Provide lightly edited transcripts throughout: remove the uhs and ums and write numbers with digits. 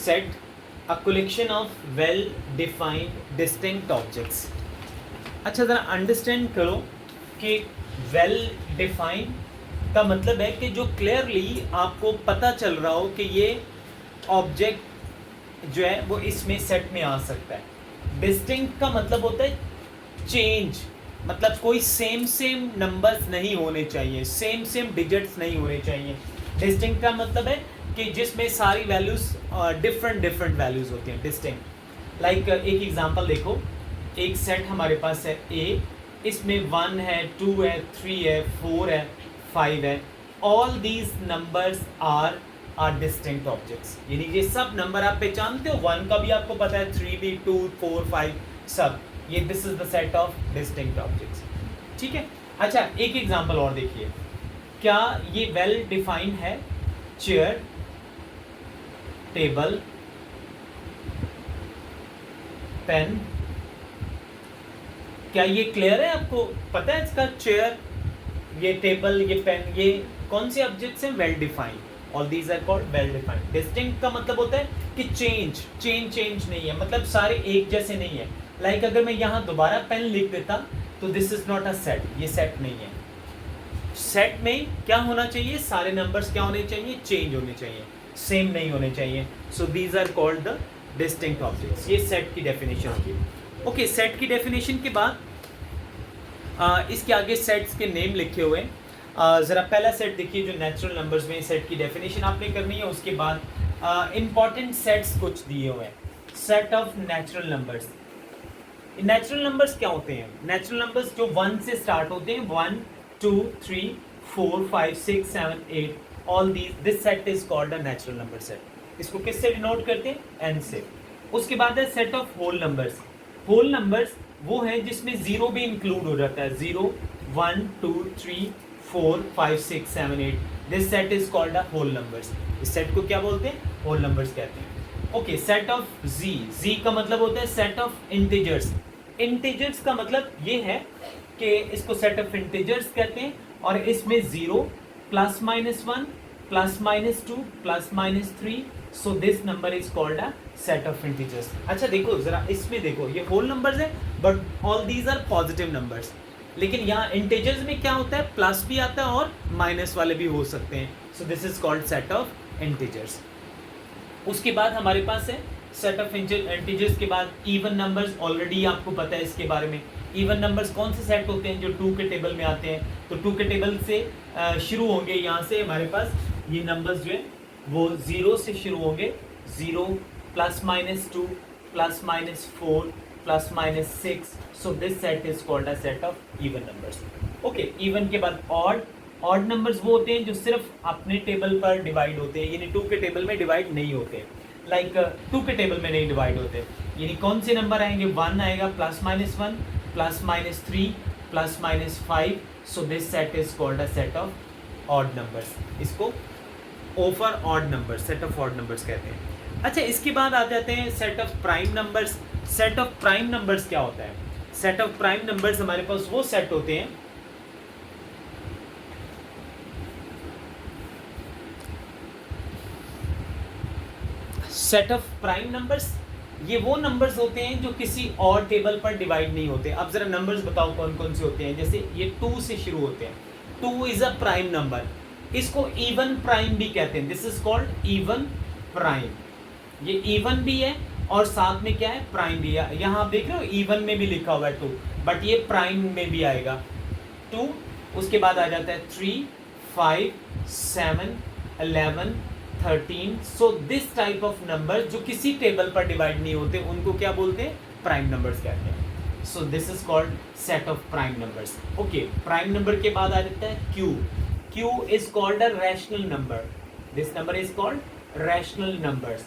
set a collection of well defined distinct objects. अच्छा ज़रा understand करो कि वेल डिफाइंड का मतलब है कि जो क्लियरली आपको पता चल रहा हो कि ये ऑब्जेक्ट जो है वो इसमें सेट में आ सकता है। डिस्टिंक्ट का मतलब होता है चेंज, मतलब कोई सेम नंबर्स नहीं होने चाहिए, सेम डिजिट्स नहीं होने चाहिए। डिस्टिंक्ट का मतलब है कि जिसमें सारी वैल्यूज डिफरेंट वैल्यूज होती हैं, डिस्टिंक्ट। लाइक एक एग्जांपल देखो, एक सेट हमारे पास है ए, इसमें 1 है, 2 है, 3 है, 4 है, 5 है। All these numbers are distinct objects, यानी ये सब नंबर आप पहचानते हो, 1 का भी आपको पता है, 3 भी, 2, 4, 5 सब, ये this is the set of distinct objects. ठीक है। अच्छा एक एग्जांपल और देखिए, क्या ये वेल डिफाइंड है? चेयर, टेबल, पेन, क्या ये क्लियर है? आपको पता है इसका नहीं, ये टेबल, ये पेन, ये कौन से ऑब्जेक्ट्स हैं? Well defined. All these are called well defined. Distinct का मतलब होता है कि चेंज नहीं है, मतलब सारे एक जैसे नहीं है। लाइक अगर मैं यहाँ दोबारा पेन लिख देता तो this is not a set, ये सेट नहीं है। सेट में क्या होना चाहिए? सारे नंबर्स क्या होने चाहिए? चेंज होने चाहिए, सेम नहीं होने चाहिए। So these are called the distinct objects. ये सेट की डेफिनेशन होगी। ओके, सेट की डेफिनेशन के बाद इसके आगे सेट्स के नेम लिखे हुए हैं। ज़रा पहला सेट देखिए जो नेचुरल नंबर्स में सेट की डेफिनेशन आपने करनी है। उसके बाद इंपॉर्टेंट सेट्स कुछ दिए हुए हैं। Set of natural numbers. Natural numbers क्या होते हैं? नेचुरल नंबर्स जो 1 से स्टार्ट होते हैं, 1, 2, 3, 4, 5, 6, 7, 8, all this set is called a natural number set. इसको किससे डिनोट करते हैं? एन से। उसके बाद है set of whole numbers. Whole numbers वो है जिसमें जीरो भी इंक्लूड हो जाता है। 0, 1, 2, 3, 4, 5, 6, 7, 8, this set is called a whole numbers. इस सेट को क्या बोलते हैं? होल नंबर्स कहते हैं। ओके, सेट ऑफ जी का मतलब होता है सेट ऑफ इंटीजर्स। इंटीजर्स का मतलब ये है कि इसको सेट ऑफ इंटीजर्स कहते हैं, और इसमें 0, +-1, +-2, +-3, so this number is called a set of integers. अच्छा देखो जरा, इसमें देखो ये होल नंबर्स है but all these are positive numbers. लेकिन यहाँ इंटीजर्स में क्या होता है? प्लस भी आता है और माइनस वाले भी हो सकते हैं। सो this is called set of integers. उसके बाद हमारे पास है सेट ऑफ इंटीजर्स के बाद इवन नंबर्स। ऑलरेडी आपको पता है इसके बारे में। इवन नंबर्स कौन से सेट होते हैं? जो 2 के टेबल में आते हैं। तो 2 के टेबल से शुरू होंगे, यहाँ से हमारे पास ये नंबर्स जो है वो 0 से शुरू होंगे। 0, +-2, +-4, +-6, सो this set is called a set of even numbers. Okay, even के बाद ऑड नंबर्स वो होते हैं जो सिर्फ अपने टेबल पर डिवाइड होते हैं, यानी 2 के टेबल में डिवाइड नहीं होते। लाइक 2 के टेबल में नहीं डिवाइड होते, यानी कौन से नंबर आएंगे? 1 आएगा, +-1, +-3, +-5, so this set is called a set of odd numbers. इसको over odd number, set of odd numbers कहते हैं। अच्छा, इसके बाद आ जाते हैं set of prime numbers. Set of prime numbers क्या होता है? सेट ऑफ प्राइम नंबर्स हमारे पास वो सेट होते हैं सेट ऑफ प्राइम नंबर्स, ये वो नंबर्स होते हैं जो किसी और टेबल पर डिवाइड नहीं होते। अब जरा नंबर्स बताओ कौन कौन से होते हैं। जैसे ये 2 से शुरू होते हैं, 2 इज अ प्राइम नंबर। इसको इवन प्राइम भी कहते हैं, this is called even prime. ये इवन भी है और साथ में क्या है? प्राइम भी है। यहाँ आप देख रहे हो इवन में भी लिखा हुआ है 2, बट ये प्राइम में भी आएगा 2। उसके बाद आ जाता है 3, 5, 7, 11, 13। So this type of number जो किसी टेबल पर डिवाइड नहीं होते उनको क्या बोलते हैं? प्राइम नंबर्स कहते हैं। सो this is called set of prime numbers. Okay, prime number के बाद आ जाता है Q is called a rational number. This number is called rational numbers.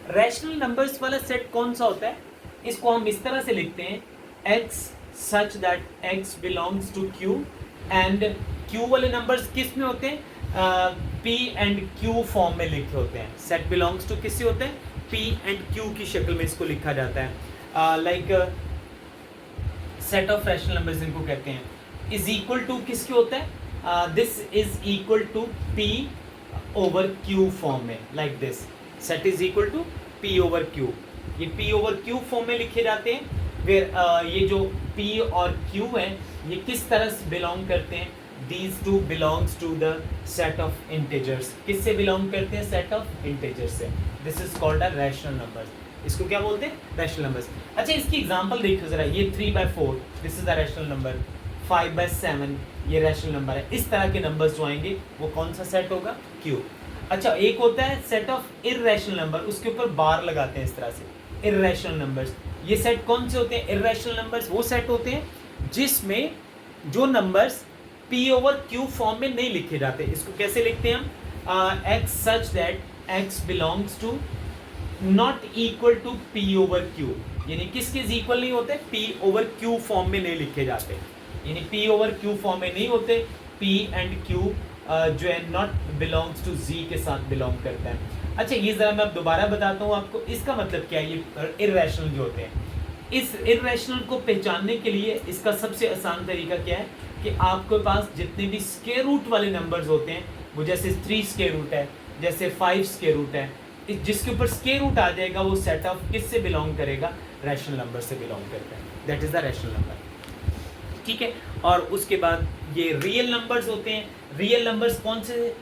Rational numbers वाला सेट कौन सा होता है? इसको हम इस तरह से लिखते हैं, x such that x belongs to q, and q वाले नंबर्स किस में होते हैं? p एंड q फॉर्म में लिखे होते हैं। सेट बिलोंग्स टू किससे होते हैं? p एंड q की शक्ल में इसको लिखा जाता है। Like set of rational numbers इनको कहते हैं। इज इक्वल टू किसके होता है? This is equal to p over q form में, like this. Set is equal to P over Q, ये P over Q फॉर्म में लिखे जाते हैं। फिर ये जो P और Q है ये किस तरह से बिलोंग करते हैं? These two belongs to the set of integers. किससे बिलोंग करते हैं? सेट ऑफ इंटीजर्स से। This is called a rational numbers. इसको क्या बोलते हैं? Rational numbers. अच्छा, इसकी एग्जांपल देखो जरा, ये 3/4 this is the rational number, 5/7 ये रैशनल नंबर है। इस तरह के नंबर्स जो आएंगे वो कौन सा सेट होगा? Q। अच्छा, एक होता है सेट ऑफ इर्रेशनल नंबर, उसके ऊपर बार लगाते हैं इस तरह से, इर्रेशनल नंबर्स। ये सेट कौन से होते हैं? इर्रेशनल नंबर्स वो सेट होते हैं जिसमें जो numbers P over Q form में नहीं लिखे जाते। इसको कैसे लिखते हैं हम? X such that X belongs to not equal to P over Q, यानी किस इक्वल नहीं होते? P over Q फॉर्म में नहीं लिखे जाते, यानी P over Q फॉर्म में नहीं होते। P and Q जो है नॉट बिलोंग्स टू Z के साथ बिलोंग करता है। अच्छा, ये जरा मैं अब दोबारा बताता हूँ आपको, इसका मतलब क्या है? ये इर्रेशनल जो होते हैं, इस इर्रेशनल को पहचानने के लिए इसका सबसे आसान तरीका क्या है कि आपके पास जितने भी स्क्वायर रूट वाले नंबर्स होते हैं, वो जैसे 3 स्क्वायर रूट है, जैसे 5 स्क्वायर रूट है, जिसके ऊपर स्क्वायर रूट आ जाएगा वो सेट ऑफ किस से बिलोंग करेगा? रैशनल नंबर से बिलोंग करता है। That is the rational number, ठीक है। और उसके बाद ये रियल नंबर्स होते हैं। रियल नंबर्स कौन से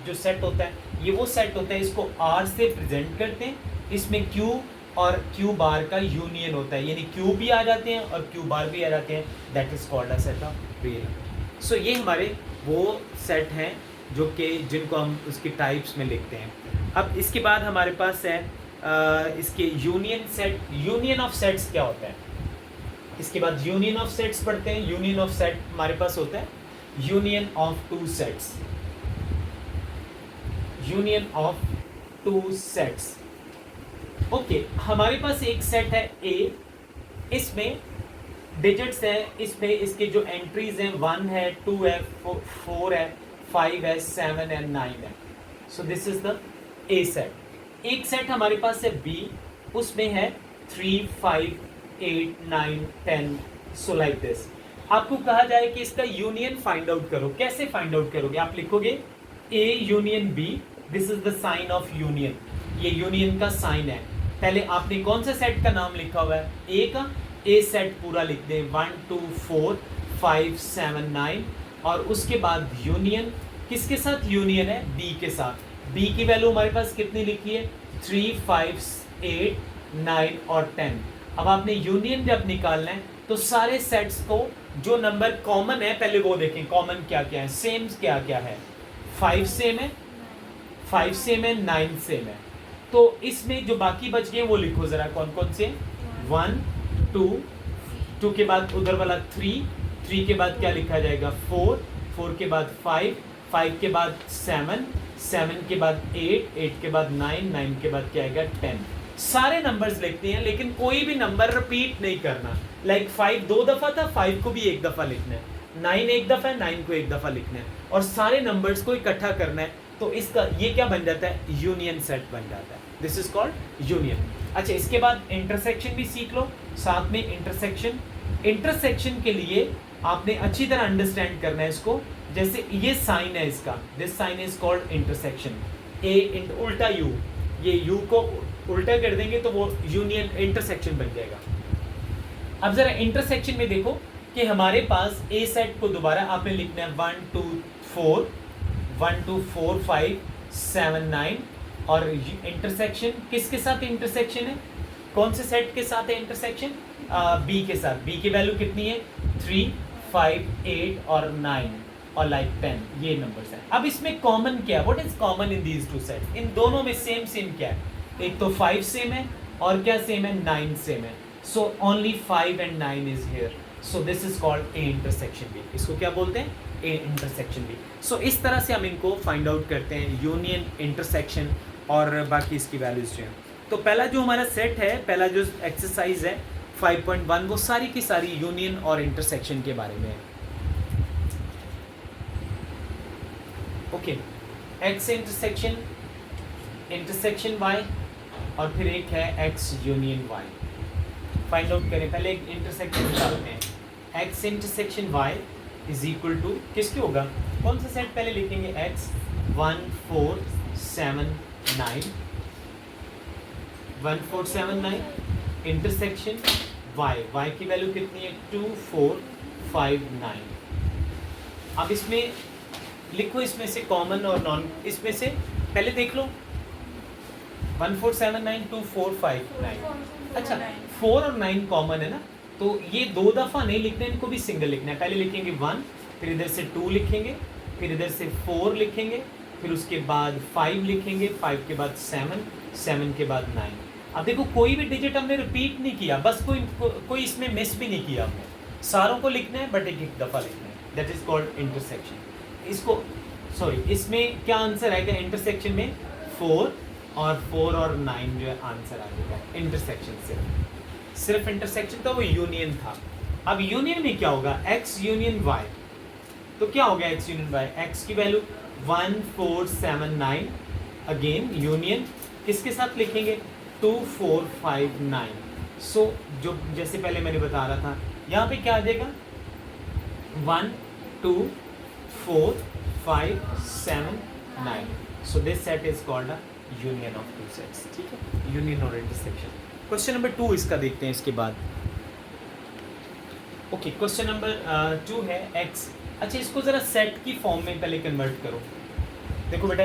जो सेट होता है? ये वो सेट होता है, इसको R से प्रेजेंट करते हैं। इसमें Q और Q बार का यूनियन होता है, यानी Q भी आ जाते हैं और Q बार भी आ जाते हैं। That is called a set of real number. So ये हमारे वो सेट हैं जो कि जिनको हम उसकी टाइप्स में लिखते हैं। अब इसके बाद हमारे पास है इसके union set. Union of sets क्या होता है? इसके बाद यूनियन ऑफ सेट्स पढ़ते हैं। यूनियन ऑफ सेट हमारे पास होता है union of two sets, union of two sets. Okay, हमारे पास एक सेट है A, इसमें डिजिट्स है, इसमें इसके जो एंट्रीज हैं 1 है, 2 है, 4 है, 5 है, 7 है, 9 है। सो this is the A set. एक सेट हमारे पास है B, उसमें है 3, 5, 8, 9, 10, सो लाइक दिस। आपको कहा जाए कि इसका यूनियन फाइंड आउट करो। कैसे फाइंड आउट करोगे? आप लिखोगे A union B, this is the sign of union, ये यूनियन का साइन है। पहले आपने कौन से सेट का नाम लिखा हुआ है? A का। A सेट पूरा लिख दें, 1, 2, 4, 5, 7, 9, और उसके बाद यूनियन किसके साथ यूनियन है? B के साथ। B की वैल्यू हमारे पास कितनी लिखी है? 3, 5, 8, 9 और 10। अब आपने यूनियन जब निकालना है तो सारे सेट्स को जो नंबर कॉमन है पहले वो देखें, कॉमन क्या क्या है, सेम क्या क्या है। 5 सेम है, 5 सेम है, 9 सेम है। तो इसमें जो बाकी बच गए वो लिखो जरा, कौन कौन से? 1, 2 के बाद उधर वाला 3 के बाद क्या लिखा जाएगा? 4 के बाद 5 के बाद 7 के बाद 8 के बाद 9 के बाद क्या आएगा? 10। सारे नंबर्स लिखते हैं लेकिन कोई भी नंबर रिपीट नहीं करना। लाइक 5 2 दफ़ा था, 5 को भी एक दफ़ा लिखना है, 9 एक दफ़ा है, 9 को एक दफ़ा लिखना है, और सारे नंबर्स को इकट्ठा करना है। तो इसका ये क्या बन जाता है? यूनियन सेट बन जाता है। This is called union. अच्छा, इसके बाद इंटरसेक्शन भी सीख लो साथ में। इंटरसेक्शन के लिए आपने अच्छी तरह अंडरस्टैंड करना है इसको। जैसे ये साइन है इसका, this sign is called intersection. ए उल्टा यू, ये यू को उल्टा कर देंगे तो वो यूनियन इंटरसेक्शन बन जाएगा। अब जरा इंटरसेक्शन में देखो कि हमारे पास ए सेट को दोबारा आपने लिखना है 1, 2, 4, 5, 7, 9, और इंटरसेक्शन किसके साथ इंटरसेक्शन है? कौन से सेट के साथ है इंटरसेक्शन? बी के साथ। बी की वैल्यू कितनी है? 3, 5, 8 और 9 और लाइक 10, ये नंबर्स हैं। अब इसमें कॉमन क्या है? What is common in these two sets? इन दोनों में सेम क्या है? एक तो 5 सेम है और क्या सेम है? 9 सेम है। So only 5 and 9 is here. So this is called A intersection B. इसको क्या बोलते हैं? ए इंटरसेक्शन बी। सो इस तरह से हम इनको फाइंड आउट करते हैं, यूनियन, इंटरसेक्शन और बाकी इसकी वैल्यूज जो हैं। तो पहला जो हमारा सेट है, पहला जो एक्सरसाइज है 5.1, वो सारी की सारी यूनियन और इंटरसेक्शन के बारे में है। ओके, एक्स इंटरसेक्शन वाई, और फिर एक है x union y. Find out करें, पहले एक इंटरसेक्शन निकालते हैं। X intersection y is equal to किसके होगा? कौन सा सेट पहले लिखेंगे? एक्स 1, 4, 7, 9, 1479 इंटरसेक्शन y, y की वैल्यू कितनी है 2459। अब इसमें लिखो, इसमें से कॉमन और नॉन, इसमें से पहले देख लो 1479 2459। अच्छा 4 और 9 कॉमन है ना, तो ये 2 दफ़ा नहीं लिखना है, इनको भी सिंगल लिखना है। पहले लिखेंगे 1, फिर इधर से 2 लिखेंगे, फिर इधर से 4 लिखेंगे, फिर उसके बाद 5 लिखेंगे, 5 के बाद 7, 7 के बाद 9। अब देखो कोई भी डिजिट हमने रिपीट नहीं किया, बस कोई इसमें मिस भी नहीं किया हमने, सारों को लिखना है बट एक एक दफ़ा लिखना है, दैट इज कॉल्ड इंटरसेक्शन। इसको सॉरी, इसमें क्या आंसर आएगा इंटरसेक्शन में 4 और 9 जो है आंसर आ जाएगा इंटरसेक्शन से। सिर्फ इंटरसेक्शन था, वो यूनियन था। अब यूनियन में क्या होगा, x यूनियन y, तो क्या हो गया x यूनियन y, x की वैल्यू 1479, अगेन यूनियन किसके साथ लिखेंगे 2459। सो जो जैसे पहले मैंने बता रहा था, यहाँ पे क्या आ जाएगा 1 2 4 5 7 9। सो this set is called a union of two sets. ठीक है, यूनियन और इंटरसेक्शन। क्वेश्चन नंबर 2 इसका देखते हैं इसके बाद। ओके, क्वेश्चन नंबर 2 है x। अच्छा, इसको ज़रा सेट की फॉर्म में पहले कन्वर्ट करो। देखो बेटा,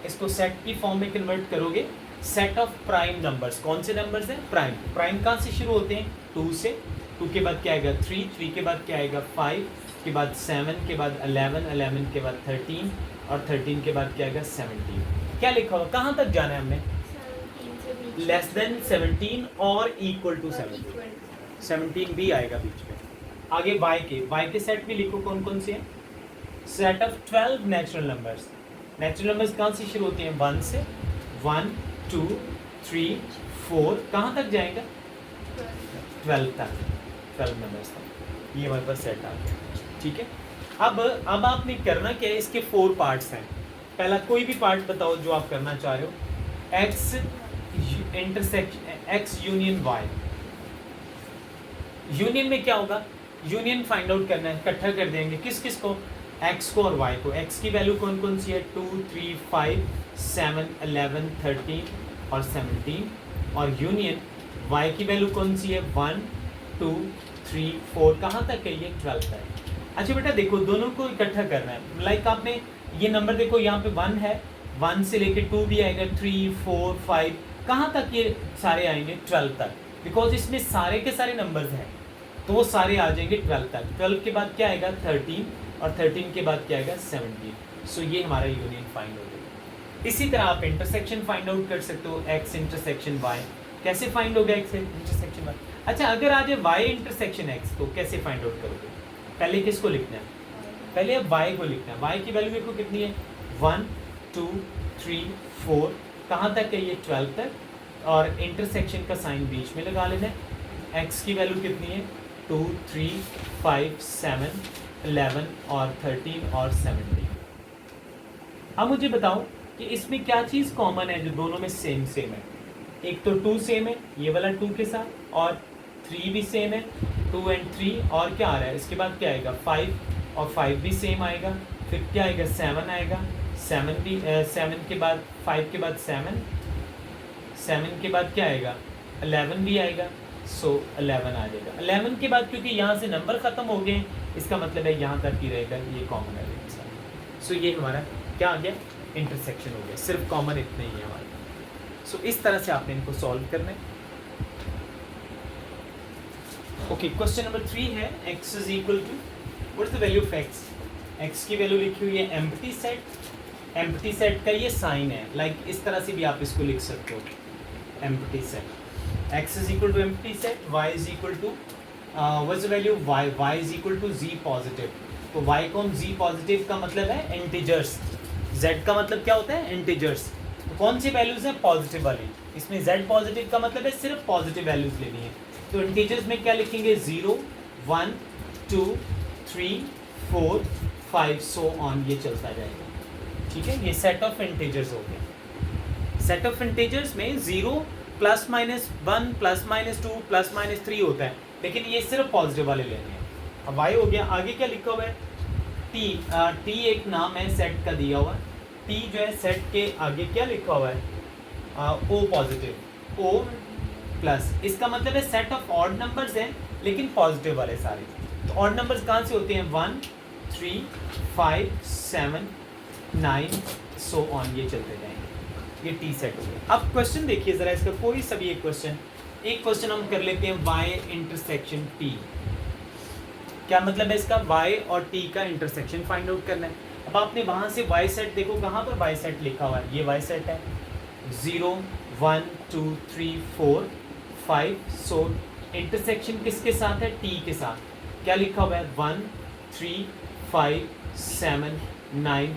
इसको सेट की फॉर्म में कन्वर्ट करोगे, सेट ऑफ प्राइम नंबर्स। कौन से नंबर्स हैं प्राइम? प्राइम कहाँ से शुरू होते हैं 2 से, 2 के बाद क्या आएगा 3, 3 के बाद क्या आएगा 5, के बाद 7, के बाद 11, 11 के बाद 13 और 13 के बाद क्या आएगा 17। क्या लिखा होगा, कहाँ तक जाना है हमने, लेस देन 17 और इक्वल टू 17, 17 भी आएगा बीच में। आगे y के सेट भी लिखो, कौन कौन से हैं, set of 12 natural numbers. Natural numbers कहाँ से शुरू होते हैं 1 से, 1 2 3 4, कहाँ तक जाएगा 12 तक, 12 नंबर्स तक। ये हमारे पास सेट आ गया। ठीक है, अब आपने करना क्या है, इसके 4 पार्ट्स हैं। पहला कोई भी पार्ट बताओ जो आप करना चाह रहे हो, x intersection x union y। Union में क्या होगा, यूनियन फाइंड आउट करना है, इकट्ठा कर देंगे किस किस को, x को और y को। x की वैल्यू कौन कौन सी है 2 3 5 7 11 13 और 17, और यूनियन y की वैल्यू कौन सी है 1 2 3 4, कहाँ तक है ये 12 तक। अच्छा बेटा देखो, दोनों को इकट्ठा करना है। लाइक आपने ये नंबर देखो, यहाँ पे 1 है, 1 से लेके 2 भी आएगा, 3 4 5, कहाँ तक ये सारे आएंगे 12 तक, बिकॉज इसमें सारे के सारे नंबर्स हैं, तो वो सारे आ जाएंगे 12 तक। 12 के बाद क्या आएगा 13, और 13 के बाद क्या आएगा 17। सो ये हमारा यूनियन फाइंड हो जाएगा। इसी तरह आप इंटरसेक्शन फाइंड आउट कर सकते हो, x इंटरसेक्शन y। कैसे फाइंड होगा x इंटरसेक्शन y? अच्छा, अगर आ जाए y इंटरसेक्शन x, तो कैसे फाइंड आउट करोगे? पहले किसको लिखना है, पहले अब y को लिखना है। y की वैल्यू देखो कितनी है 1 2 3 4, कहाँ तक है ये 12 तक, और इंटरसेक्शन का साइन बीच में लगा लेना है। x की वैल्यू कितनी है 2 3 5 7 11 और 13 और 17। अब मुझे बताओ कि इसमें क्या चीज़ कॉमन है जो दोनों में सेम सेम है। एक तो 2 सेम है ये वाला 2 के साथ, और 3 भी सेम है 2 and 3, और क्या आ रहा है इसके बाद क्या आएगा 5, और 5 भी सेम आएगा, फिर क्या आएगा 7 आएगा, 7 भी 7 के बाद 5 के बाद 7, 7 के बाद क्या आएगा 11 भी आएगा। सो 11 आ जाएगा। 11 के बाद क्योंकि यहाँ से नंबर ख़त्म हो गए, इसका मतलब है यहाँ तक ही रहेगा, ये कॉमन है। सो ये हमारा क्या आ गया इंटरसेक्शन हो गया, सिर्फ कॉमन इतना ही है हमारा। सो इस तरह से आपने इनको सॉल्व करना है। ओके, क्वेश्चन नंबर 3 है x is equal to, what is the value of x। x की वैल्यू लिखी हुई है एम्प्टी सेट। एम्प्टी सेट का ये साइन है, लाइक इस तरह से भी आप इसको लिख सकते हो, empty set. x is equal to empty set, y is equal to what's the value of y, y is equal to z positive। तो y को हम z positive का मतलब है इंटीजर्स, z का मतलब क्या होता है इंटीजर्स। तो कौन सी वैल्यूज हैं पॉजिटिव वाली, इसमें z पॉजिटिव का मतलब है सिर्फ पॉजिटिव वैल्यूज लेनी है। तो इंटीजर्स में क्या लिखेंगे 0 1 2 3 4 5 सो ऑन, ये चलता जाएगा। ठीक है, ये सेट ऑफ इंटीजर्स हो गया। सेट ऑफ इंटीजर्स में 0 +-1 +-2 +-3 होता है, लेकिन ये सिर्फ पॉजिटिव वाले लेने हैं। अब y हो गया, आगे क्या लिखा हुआ है t। t एक नाम है सेट का दिया हुआ, t जो है सेट के आगे क्या लिखा हुआ है o पॉजिटिव। O प्लस, इसका मतलब है सेट ऑफ ऑड नंबर्स हैं लेकिन पॉजिटिव वाले सारे। तो ऑड नंबर्स कहाँ से होते हैं? 1 3 5 7 9 सो ऑन, ये चलते जाएंगे। ये टी सेट हो गया। अब क्वेश्चन देखिए जरा इसका, कोई सा भी एक क्वेश्चन हम कर लेते हैं। y इंटरसेक्शन t, क्या मतलब है इसका? y और t का इंटरसेक्शन फाइंड आउट करना है। अब आपने वहां से y सेट देखो, कहाँ पर y सेट लिखा हुआ है? ये y सेट है 0 1 2 3 4 5। सो इंटरसेक्शन किसके साथ है? t के साथ। क्या लिखा हुआ है? 1 3 5 7 9।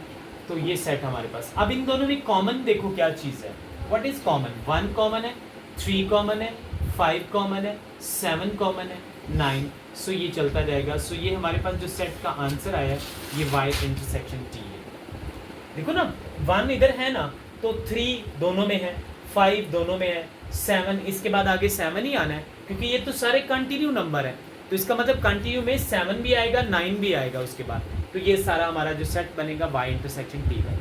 तो ये सेट हमारे पास। अब इन दोनों में कॉमन देखो क्या चीज़ है। What is common? 1 कॉमन है, 3 कॉमन है, 5 कॉमन है, 7 कॉमन है, 9। सो ये चलता जाएगा। सो ये हमारे पास जो सेट का आंसर आया है ये y इंटरसेक्शन t है। देखो ना 1 इधर है ना, तो 3 दोनों में है, 5 दोनों में है, 7 इसके बाद आगे 7 ही आना है क्योंकि ये तो सारे कंटिन्यू नंबर है। तो इसका मतलब कंटिन्यू में 7 भी आएगा, 9 भी आएगा उसके बाद। तो ये सारा हमारा जो सेट बनेगा y इंटरसेक्शन t का।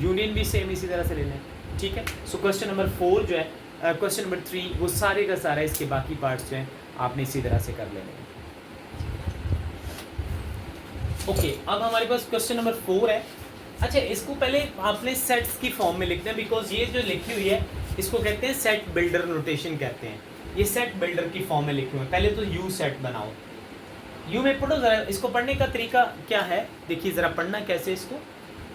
यूनियन भी सेम इसी तरह से लेना है, ठीक है। सो क्वेश्चन नंबर 4 जो है, क्वेश्चन नंबर 3 वो सारे का सारा इसके बाकी पार्ट्स जो हैं आपने इसी तरह से कर लेने हैं। ओके, अब हमारे पास क्वेश्चन नंबर 4 है। अच्छा, इसको पहले आपने सेट्स की फॉर्म में लिखना है बिकॉज ये जो लिखी हुई है इसको कहते हैं सेट बिल्डर नोटेशन कहते हैं। ये सेट बिल्डर की फॉर्म में लिखे हुए हैं। पहले तो यू सेट बनाओ, यू में पढ़ो जरा। इसको पढ़ने का तरीका क्या है देखिए जरा, पढ़ना कैसे इसको।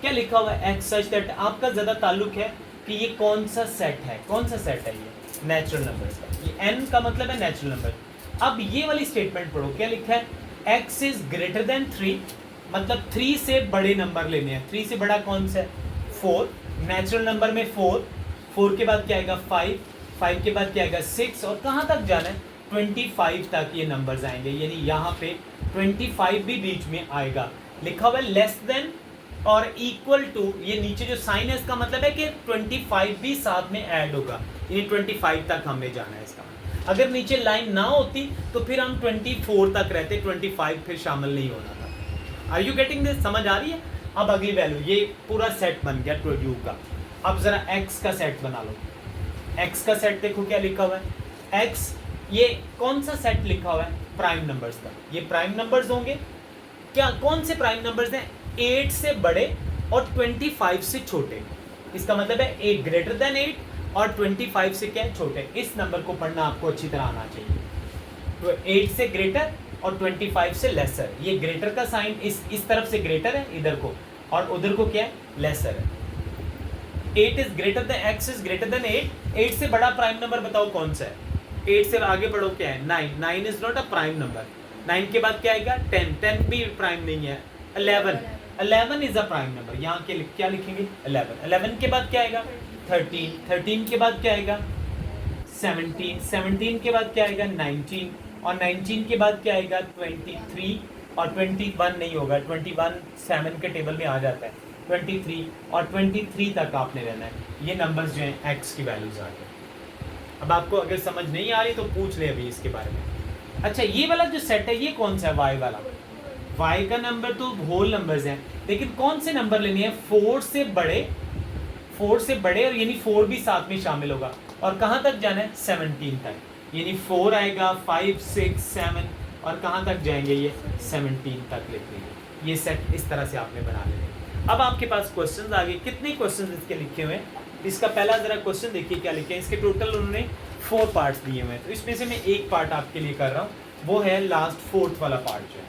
क्या लिखा हुआ है? एक्स सच दैट, आपका ज़्यादा ताल्लुक है कि ये कौन सा सेट है। कौन सा सेट है? ये नेचुरल नंबर्स का। ये एन का मतलब है नेचुरल नंबर। अब ये वाली स्टेटमेंट पढ़ो, क्या लिखा है? एक्स इज ग्रेटर देन 3, मतलब 3 से बड़े नंबर लेने हैं। 3 से बड़ा कौन सा है? 4। नेचुरल नंबर में 4 के बाद क्या आएगा? 5 के बाद क्या आएगा? 6। और कहाँ तक जाना है? 25 तक ये नंबर्स आएंगे, यानी यहाँ पे 25 भी बीच में आएगा। लिखा हुआ है लेस देन और इक्वल टू, ये नीचे जो साइन है इसका मतलब है कि 25 भी साथ में ऐड होगा, यानी 25 तक हमें जाना है इसका। अगर नीचे लाइन ना होती तो फिर हम 24 तक रहते, 25 फिर शामिल नहीं होना था। Are you getting this? समझ आ रही है? अब अगली वैल्यू, ये पूरा सेट बन गया यू का। अब जरा एक्स का सेट बना लो। एक्स का सेट देखो क्या लिखा हुआ है? एक्स, ये कौन सा सेट लिखा हुआ है? प्राइम नंबर्स का। ये प्राइम नंबर्स होंगे क्या? कौन से प्राइम नंबर्स हैं? 8 से बड़े और 25 से छोटे। इसका मतलब है 8 ग्रेटर देन 8 और 25 से क्या है? छोटे। इस नंबर को पढ़ना आपको अच्छी तरह आना चाहिए। तो 8 से ग्रेटर और 25 से लेसर। ये ग्रेटर का साइन इस तरफ से ग्रेटर है इधर को, और उधर को क्या है? लेसर है। 8 is greater than, x is greater than 8। 8 से बड़ा प्राइम नंबर बताओ कौन सा है? 8 से आगे बढ़ो, क्या है? 9। 9 is not a prime number. 9 के बाद क्या आएगा? 10। 10 भी प्राइम नहीं है। 11। 11 इज अ प्राइम नंबर। यहाँ के क्या लिखेंगे? 11। 11 के बाद क्या आएगा? 13। 13 के बाद क्या आएगा? 17। 17 के बाद क्या आएगा? 19। और 19 के बाद क्या आएगा? 23। और 21 नहीं होगा, 21 7 के टेबल में आ जाता है। 23 और 23 तक आपने रहना है। ये नंबर्स जो हैं एक्स की वैल्यूज आ गए। अब आपको अगर समझ नहीं आ रही तो पूछ ले अभी इसके बारे में। अच्छा, ये वाला जो सेट है ये कौन सा है? वाई वाला। वाई का नंबर तो होल नंबर्स हैं, लेकिन कौन से नंबर लेने हैं? 4 से बड़े, 4 से बड़े, और यानी 4 भी साथ में शामिल होगा। और कहाँ तक जाना है? 17 तक। यानी 4 आएगा, 5 6 7 और कहाँ तक जाएंगे? ये 17 तक लिखेंगे। ये सेट इस तरह से आपने बना लेंगे। अब आपके पास क्वेश्चंस आ गए। कितने क्वेश्चंस इसके लिखे हुए हैं? इसका पहला जरा क्वेश्चन देखिए क्या लिखे हैं। इसके टोटल उन्होंने 4 पार्ट्स दिए हुए हैं, तो इसमें से मैं एक पार्ट आपके लिए कर रहा हूँ, वो है लास्ट 4th वाला पार्ट जो है।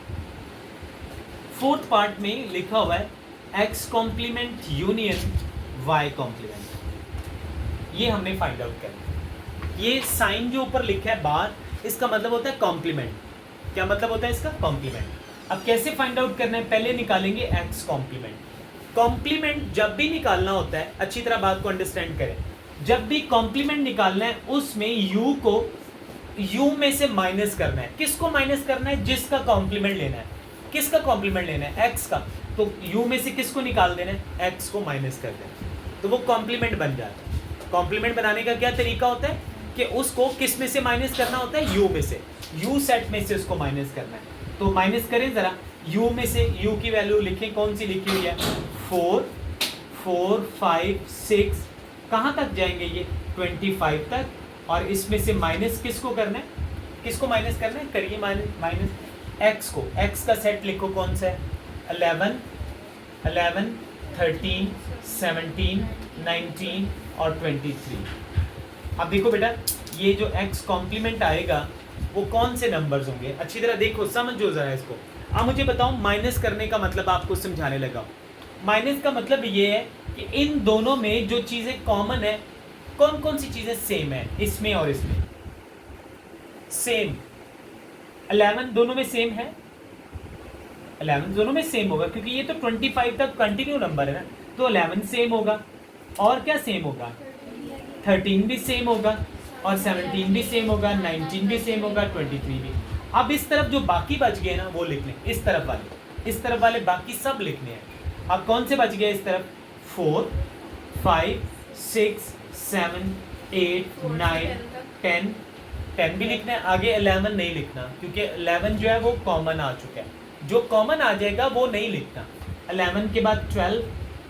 4th पार्ट में लिखा हुआ है x complement union y complement. ये हमने फाइंड आउट करना। ये साइन जो ऊपर लिखा है बाहर, इसका मतलब होता है कॉम्प्लीमेंट। क्या मतलब होता है इसका? कॉम्प्लीमेंट। अब कैसे फाइंड आउट करना है? पहले निकालेंगे एक्स कॉम्प्लीमेंट। कॉम्प्लीमेंट जब भी निकालना होता है, अच्छी तरह बात को अंडरस्टैंड करें, जब भी कॉम्प्लीमेंट निकालना है उसमें यू को यू में से माइनस करना है। किसको माइनस करना है? जिसका कॉम्प्लीमेंट लेना है। किसका कॉम्प्लीमेंट लेना है? एक्स का। तो यू में से किसको निकाल देना है? एक्स को माइनस कर देना है, तो वो कॉम्प्लीमेंट बन जाता है। कॉम्प्लीमेंट बनाने का क्या तरीका होता है कि उसको किस में से माइनस करना होता है? यू में से, यू सेट में से उसको माइनस करना है। तो माइनस करें जरा, u में से u की वैल्यू लिखें, कौन सी लिखी हुई है? 4 4 5 6। कहाँ तक जाएंगे ये? 25 तक। और इसमें से माइनस किसको करना है, किसको माइनस करना है, करिए माइनस एक्स को। एक्स का सेट लिखो कौन सा है, 11, 13, 17, 19 और 23। अब देखो बेटा ये जो एक्स कॉम्प्लीमेंट आएगा वो कौन से नंबर्स होंगे, अच्छी तरह देखो समझो जरा इसको। अब मुझे बताओ माइनस करने का मतलब आपको समझाने लगा। माइनस का मतलब ये है कि इन दोनों में जो चीज़ें कॉमन है, कौन कौन सी चीज़ें सेम है इसमें और इसमें, सेम 11 दोनों में सेम है, 11 दोनों में सेम होगा क्योंकि ये तो 25 तक कंटिन्यू नंबर है ना, तो 11 सेम होगा। और क्या सेम होगा, 13 भी सेम होगा और 17 भी सेम होगा, 19 भी सेम होगा, 23 भी। अब इस तरफ जो बाकी बच गए ना वो लिख लें, इस तरफ वाले बाकी सब लिखने हैं। अब कौन से बच गए इस तरफ, 4, 5, 6, 7, 8, 9, 10, 10 भी लिखना है, आगे 11 नहीं लिखना क्योंकि 11 जो है वो कॉमन आ चुका है, जो कॉमन आ जाएगा वो नहीं लिखना। 11 के बाद 12,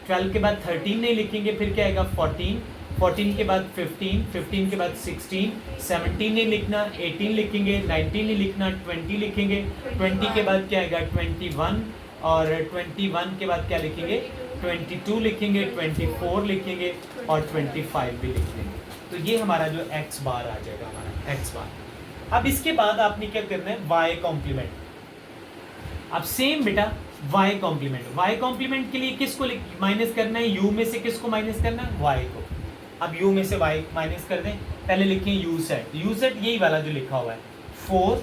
12 के बाद 13 नहीं लिखेंगे, फिर क्या आएगा 14, 14 के बाद 15, 15 के बाद 16, 17 नहीं लिखना, 18 लिखेंगे, 19 नहीं लिखना, 20 लिखेंगे, 20 के बाद क्या आएगा 21 और 21 के बाद क्या लिखेंगे 22 लिखेंगे, 24 लिखेंगे और 25 भी लिख देंगे। तो ये हमारा जो x बार आ जाएगा, हमारा x बार। अब इसके बाद आपने क्या करना है, y कॉम्प्लीमेंट। अब सेम बेटा y कॉम्प्लीमेंट के लिए किसको माइनस करना है, u में से किसको माइनस करना है, y को। अब u में से y माइनस कर दें, पहले लिखें u सेट यही वाला जो लिखा हुआ है, 4,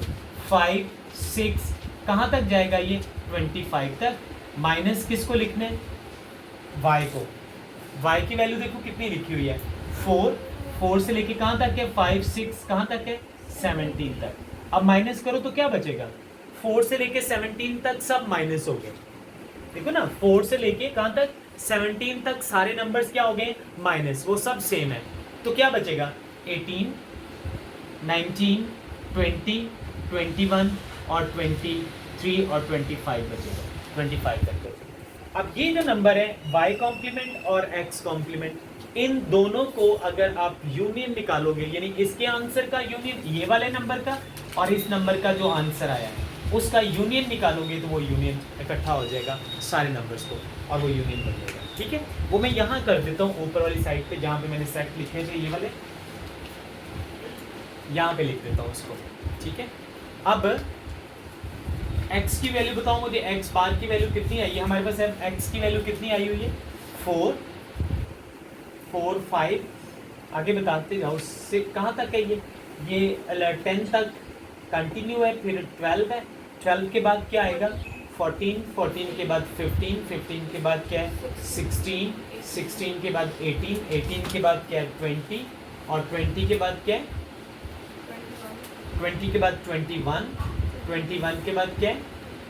5, 6 कहाँ तक जाएगा ये 25 तक, माइनस किसको लिखना है, y को। y की वैल्यू देखो कितनी लिखी हुई है, 4 से लेके कहाँ तक है 5, 6 कहाँ तक है 17 तक। अब माइनस करो तो क्या बचेगा, 4 से लेके 17 तक सब माइनस हो गए, देखो ना 4 से लेके कहाँ तक 17 तक सारे नंबर्स क्या हो गए माइनस, वो सब सेम है। तो क्या बचेगा 18, 19, 20, 21 और 23 और 25 बचेगा, 25 तक बचेगा। अब ये जो नंबर है y कॉम्प्लीमेंट और x कॉम्प्लीमेंट, इन दोनों को अगर आप यूनियन निकालोगे, यानी इसके आंसर का यूनियन ये वाले नंबर का और इस नंबर का जो आंसर आया है उसका यूनियन निकालोगे तो वो यूनियन इकट्ठा हो जाएगा सारे नंबर्स को और वो यूनियन बन जाएगा। ठीक है, वो मैं यहाँ कर देता हूँ ऊपर वाली साइड पे जहाँ पे मैंने सेट लिखे थे ये वाले, यहाँ पे लिख देता हूँ उसको। ठीक है, अब x की वैल्यू बताओ मुझे, x बार की वैल्यू कितनी आई है हमारे पास है, x की वैल्यू कितनी आई हुई है 4, 5 आगे बताते जाओ, उससे कहाँ तक है ये 10 तक कंटिन्यू है, फिर 12 है, 12 के बाद क्या आएगा 14, 14 के बाद 15, 15 के बाद क्या है 16, 16 के बाद 18, 18 के बाद क्या है 20 और 20 के बाद क्या है 20 के बाद 21, 21 के बाद क्या है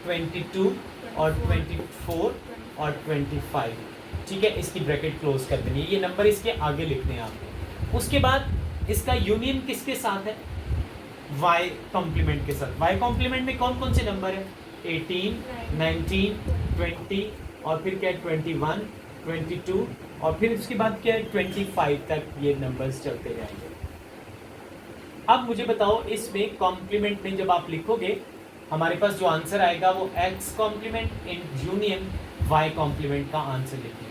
22 और 24 और 25। ठीक है, इसकी ब्रैकेट क्लोज कर देनी है, ये नंबर इसके आगे लिखने हैं आपको। उसके बाद इसका यूनियन किसके साथ है, y कॉम्प्लीमेंट के साथ। y कॉम्प्लीमेंट में कौन कौन से नंबर है 18, 19, 20 और फिर क्या है 21, 22 और फिर उसके बाद क्या है 25 तक ये नंबर्स चलते जाएंगे। अब मुझे बताओ इसमें कॉम्प्लीमेंट में जब आप लिखोगे हमारे पास जो आंसर आएगा वो x complement in union y complement का आंसर लिखेंगे।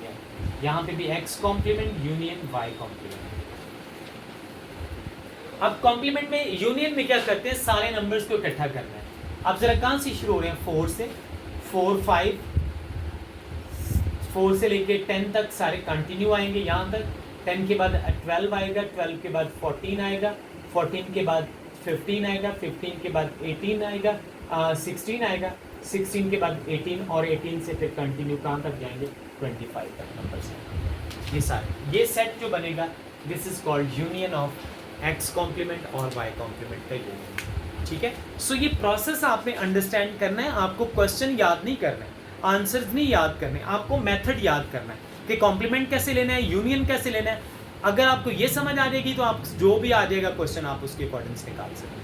यहाँ पे भी x complement union y complement. अब कॉम्प्लीमेंट में यूनियन में क्या करते हैं, सारे नंबर्स को इकट्ठा करना है। अब जरा कहाँ से शुरू हो रहे हैं 4 से, 4, 5, 4 से लेके 10 तक सारे कंटिन्यू आएंगे यहाँ तक, 10 के बाद 12 आएगा, 12 के बाद 14 आएगा, 14 के बाद 15 आएगा, 15 के बाद 18 आएगा, 16 आएगा, 16 के बाद 18 और 18 से फिर कंटिन्यू कहाँ तक जाएंगे 25 तक नंबर से। ये सारे ये सेट जो बनेगा this is called union of x complement और y कॉम्प्लीमेंट का यूनियन। ठीक है, सो ये प्रोसेस आपने अंडरस्टैंड करना है, आपको क्वेश्चन याद नहीं करना है, आंसर्स नहीं याद करने, आपको मेथड याद करना है कि कॉम्प्लीमेंट कैसे लेना है, यूनियन कैसे लेना है। अगर आपको ये समझ आ जाएगी तो आप जो भी आ जाएगा क्वेश्चन आप उसके अकॉर्डिंग निकाल सकते हैं।